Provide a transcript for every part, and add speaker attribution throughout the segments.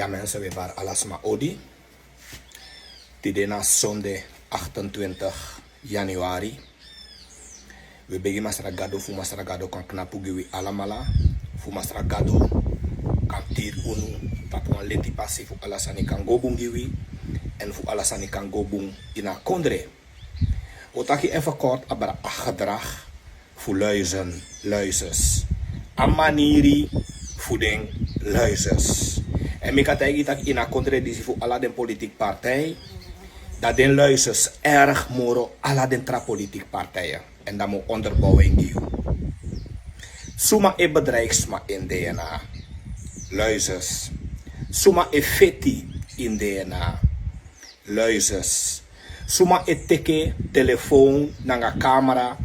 Speaker 1: Ja mensen, we waren alasma odi. Tidena zondag 28 januari. We beginnen masragado fu masragado kan knapu giwi alamala. Fu masragado kan tir unu tapuan leti pasi fu alasani kan gobung giwi. En fu alasani kan gobung ina kondre. Otaki even kort abara gedrag fu luizes. Amaniri voeding luizes. En ik had eigenlijk in een contradictie voor alle de politieke partijen. Dat de luizes erg moro alle de politieke partijen. En dat moet onderbouwen in Suma e bedrijfsma in DNA. Luizes. Suma e feti in DNA. Luizes. Suma e teke telefoon nanga camera.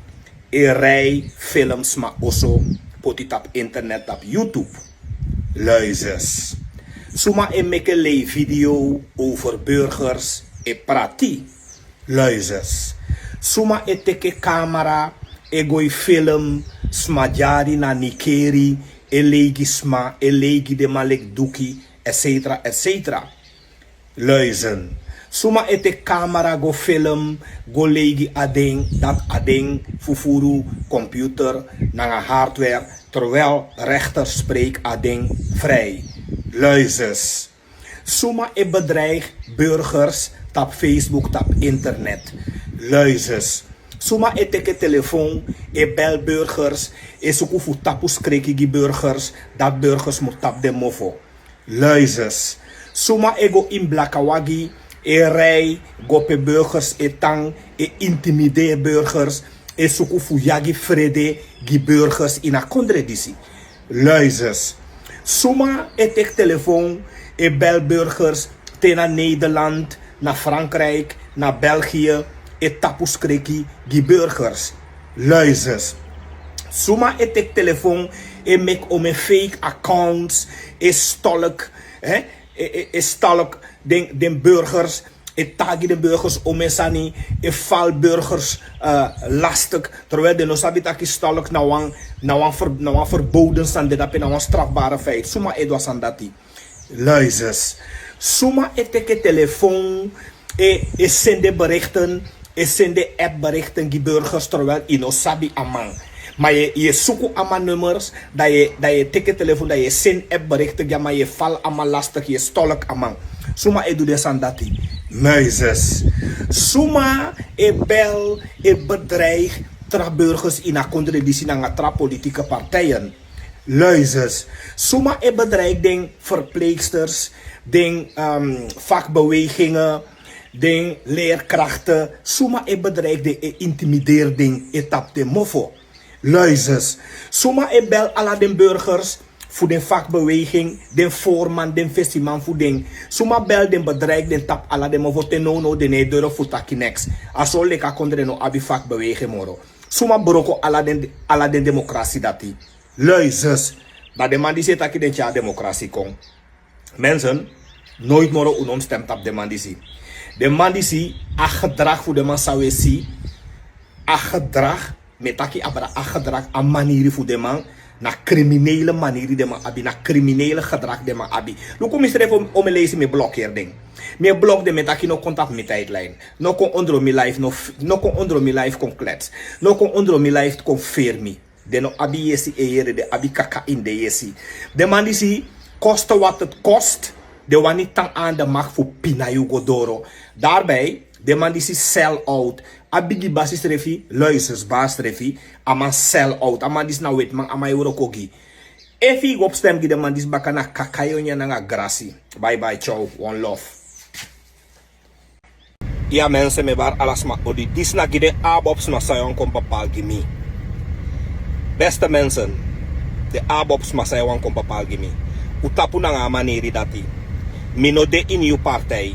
Speaker 1: E rij films ma oso. Potit op internet op YouTube. Luizes. Suma e make een video over burgers e prati. Luizes. Suma e teke camera e goi film smajari na nikeri e legi sma e legi de malek duki etc. etc. Luizen. Suma e te camera go film go legi ading dat ading fufuru computer nanga hardware terwijl rechter spreek ading vrij. Luizes. Suma e bedreig burgers tap Facebook tap internet. Luizes. Suma e teke telefoon e bel burgers e sukufu tapu skreki burgers dat burgers moet tap de mofo. Luizes. Suma e go in blakawagi e rij gope burgers e tang e intimideer burgers e sukufu yagi vrede gi burgers in a contradictie. Luizes. Suma e tek telefoon e bel burgers te na Nederland, naar Frankrijk, naar België e tapus kreki gi burgers. Luizes. Suma e tek telefoon e make ome fake accounts e stalk stalk den burgers e tagi de burgers omesani e val burgers lastig terwijl de no sabi taki stalk na wan verboden sande dat na wan strafbare feit. Suma e do sandati. Luizes. Suma e teke telefoon e sende berichten e sende app berichten die burgers terwijl ino sabi amang. Maar je zoekt allemaal nummers, dat je teke telefoon, dat je send app berichten, ja, maar je val allemaal lastig, je stolk allemaal. Suma e doe des aan dat die. Muizes. Suma e bel e bedreig tra burgers in een contradictie naar tra politieke partijen. Luizes. Suma e bedreig den verpleegsters, den vakbewegingen, den leerkrachten. Suma e bedreig de intimideer den etap de mofo. Luizes. Suma e bel alla den burgers voor de vakbeweging, den voorman, den festiman voor den. Suma bel den bedrijf, den tap alla den mofo tenono den e deur voor takinex. Aso leka kondre no abi vakbeweging moro. Suma broko alla den democratie dati. Luizes. Dat de man die zit aki den tja democratie kon. Mensen, nooit moro unom stemt op de man die zie. De man die zie, a gedrag voor de man zou zie. A gedrag. Metaki abra gedrag a manieri voor de man. Na criminele manieri de man abi. Na criminele gedrag de man abi. Lu kom schrijven om me lezen me blokkeer ding. Me blok de metaki no contact met tijdlijn. No kon onder mi life no kon onder mi life kon klets. No kon onder mi life kon fermi. De no abi yesi eere de abi kaka in de yesi. De man die zie koste wat het kost. De wani tang aan de macht voor pinayu godoro. Daarbij de man die zie sell out. Abigi basis refi, luizes baas refi, aman sell out, aman dis na wet man, aman euro kogi. Efi op stem gi de man dis baka na kakayonya na grassi. Bye bye, ciao, one love. Ja mensen, me bar alasma odi, dis na gide abops na sayon kom papal gimi. Beste mensen, de abops ma sayon kom papal gimi. Utapu na nga maneri dati. Mino de in uw partij.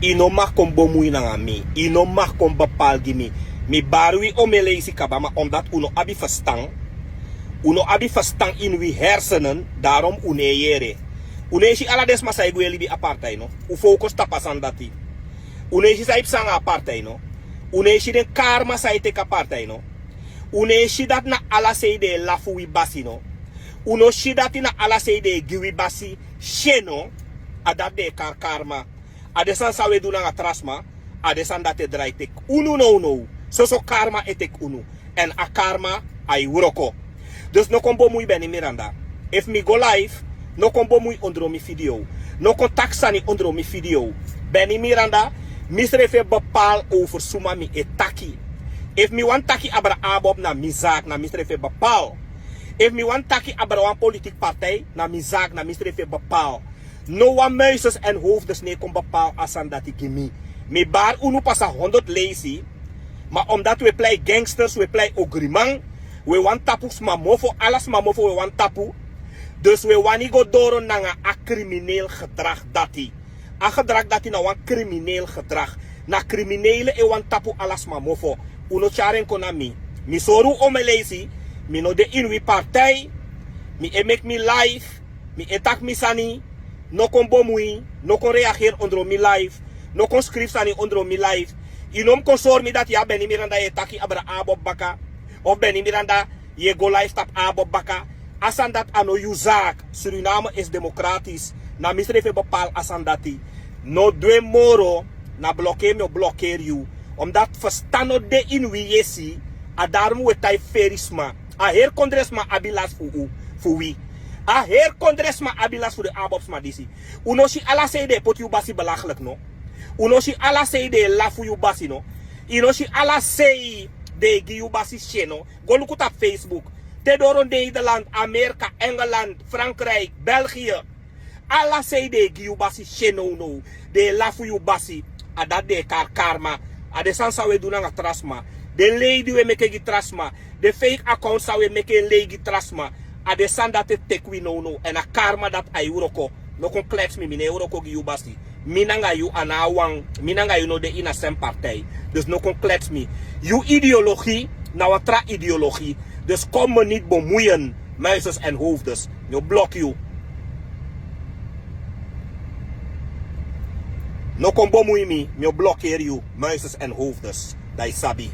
Speaker 1: Ino mag kon bemoeien na mi. Ino mag kon bepaal gimi. Mi barwi omeleisi kabama omdat uno abi verstang. Uno abi verstang in wie hersenen. Daarom uneyere. Uneshi ala des masai gweli bi apartheid no. U focus tapasan dati. Uneshi saip sang apartheid no. Uneshi den karma sai te apartheid no. Uneshi dat na ala sei de lafu wi basi no. Uno shi dat na ala sei de giwi basi sheno. Adat de karma. Adesan sawe doen aan trasma. Adesan dat draait ik. Unu no. So karma etek unu. En a karma ay uroko. Dus no kombo muy beni Miranda. If me go live, no kombo muy ondro mi video. No contact sani ondro mi video. Beni Miranda, misrefe bepaal over suma mi etaki. If me want taki abra abob na mizak na misrefe bepaal. If me want taki abra wan politiek partij na mizak na misrefe bepaal. No one muises en hoofdes nee kon bepaal asan dat ik gimi. Me bar unu pasa 100 lazy. Maar omdat we play gangsters, we play ogrimang. We want tapu smamofo, alles mamofo we want tapu. Dus we want go doro nanga a crimineel gedrag dati. A gedrag dati na wan crimineel gedrag. Na criminele e want tapu alles mamofo. Uno charen konami. Mi soru omelezi. Mi no de inwi partij. Mi e make me live. Mi etak mi sani. No kon bomui. No kon reageer onder mi live. No kon schrijf sani onder mi live. Inom kon soor mi dat ja Beni Miranda je taki abra abob baka. Of Beni Miranda je go live tap abob baka. Asan dat ano yu zaak. Suriname is democratisch. Na misrefe bepaal asan dati. No dwe moro. Na blokkeer me blokkeer you. Omdat verstano de in wie yesi. A daarom we tai ferisma. A her kondresma abilas fu wie. A her kondresma abilas voor de abobsma disi. Unoshi ala seide pot yu basi belachelijk no. Unoshi ala sei de lafu yu basi no. Unoshi ala sei de gi yu basi sheno. Go look op Facebook. Te door Nederland, Amerika, Engeland, Frankrijk, België. Ala sei de gi yu basi sheno no. De lafu yu basi. Adat de karma. Ade sansa we doen aan trasma. De lady we make gi trasma. De fake account sa we make lady trasma. Ade san dat te tekwi no. En a karma dat ay uroko. No kon klets mi mine uroko gi yu basi. Minanga yu anawang, minanga yu no de ina sem partij. Dus no kon klets me. Uw ideologie, nou tra ideologie. Dus kom me niet bemoeien, muizes en hoofdes. No blok you. No kon bemoeien me, no blokkeer you, muizes en hoofdes. Dat is sabi.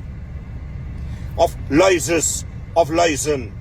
Speaker 1: Of luizes, of luizen.